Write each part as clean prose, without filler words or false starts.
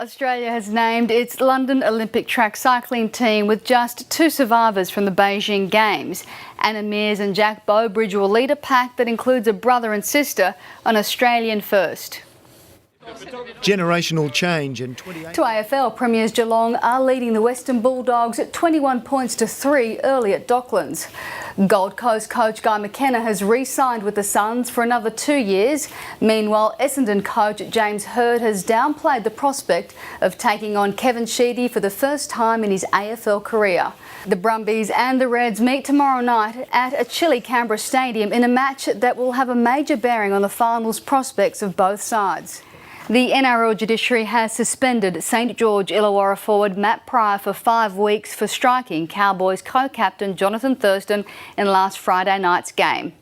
Australia has named its London Olympic track cycling team with just 2 survivors from the Beijing Games. Anna Meares and Jack Bowbridge will lead a pack that includes a brother and sister, an Australian first. Generational change and 28... Two AFL premiers Geelong are leading the Western Bulldogs at 21 points to 3 early at Docklands. Gold Coast coach Guy McKenna has re-signed with the Suns for another 2 years. Meanwhile, Essendon coach James Hird has downplayed the prospect of taking on Kevin Sheedy for the first time in his AFL career. The Brumbies and the Reds meet tomorrow night at a chilly Canberra stadium in a match that will have a major bearing on the finals prospects of both sides. The NRL judiciary has suspended St George Illawarra forward Matt Pryor for 5 weeks for striking Cowboys co-captain Jonathan Thurston in last Friday night's game.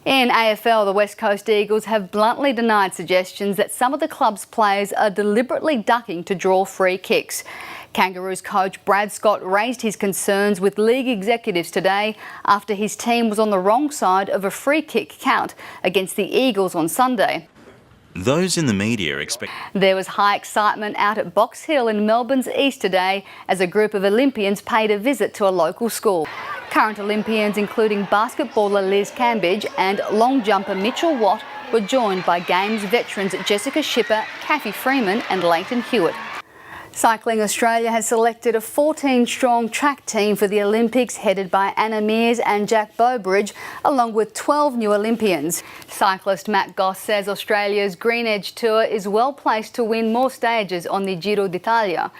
In AFL, the West Coast Eagles have bluntly denied suggestions that some of the club's players are deliberately ducking to draw free kicks. Kangaroos coach Brad Scott raised his concerns with league executives today after his team was on the wrong side of a free kick count against the Eagles on Sunday. Those in the media expect... There was high excitement out at Box Hill in Melbourne's east today as a group of Olympians paid a visit to a local school. Current Olympians, including basketballer Liz Cambridge and long jumper Mitchell Watt, were joined by Games veterans Jessica Schipper, Kathy Freeman and Leighton Hewitt. Cycling Australia has selected a 14-strong track team for the Olympics headed by Anna Meares and Jack Bowbridge, along with 12 new Olympians. Cyclist Matt Goss says Australia's Green Edge Tour is well placed to win more stages on the Giro d'Italia.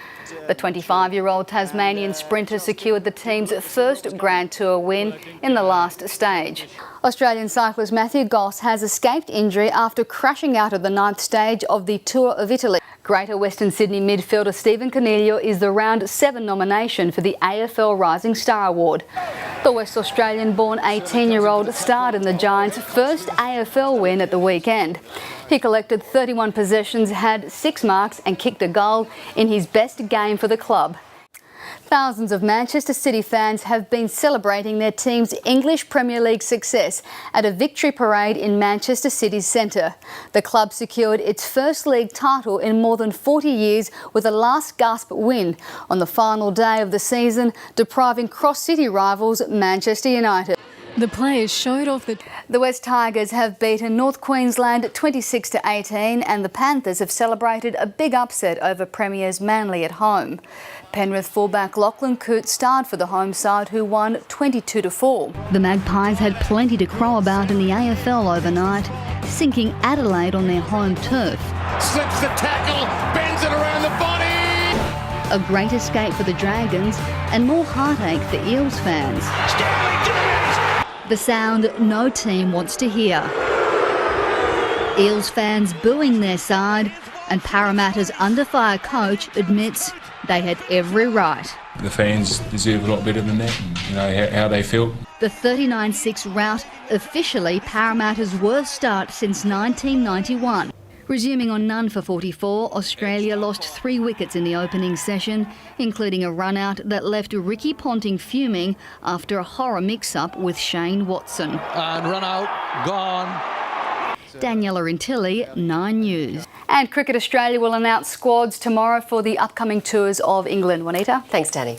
The 25-year-old Tasmanian sprinter secured the team's first Grand Tour win in the last stage. Australian cyclist Matthew Goss has escaped injury after crashing out of the 9th stage of the Tour of Italy. Greater Western Sydney midfielder Stephen Cornelio is the round 7 nomination for the AFL Rising Star Award. The West Australian-born 18-year-old starred in the Giants' first AFL win at the weekend. He collected 31 possessions, had 6 marks and kicked a goal in his best game for the club. Thousands of Manchester City fans have been celebrating their team's English Premier League success at a victory parade in Manchester City's centre. The club secured its first league title in more than 40 years with a last-gasp win on the final day of the season, depriving cross-city rivals Manchester United. The players showed off The West Tigers have beaten North Queensland 26-18 and the Panthers have celebrated a big upset over Premiers Manly at home. Penrith fullback Lachlan Coote starred for the home side who won 22-4. The Magpies had plenty to crow about in the AFL overnight, sinking Adelaide on their home turf. Slips the tackle, bends it around the body. A great escape for the Dragons and more heartache for Eels fans. The sound no team wants to hear. Eels fans booing their side, and Parramatta's under-fire coach admits they had every right. The fans deserve a lot better than that, and, how they felt. The 39-6 rout, officially Parramatta's worst start since 1991. Resuming on none for 44, Australia lost 3 wickets in the opening session, including a run-out that left Ricky Ponting fuming after a horror mix-up with Shane Watson. And run out, gone. Daniela Intili, 9 News. And Cricket Australia will announce squads tomorrow for the upcoming tours of England. Juanita? Thanks, Danny.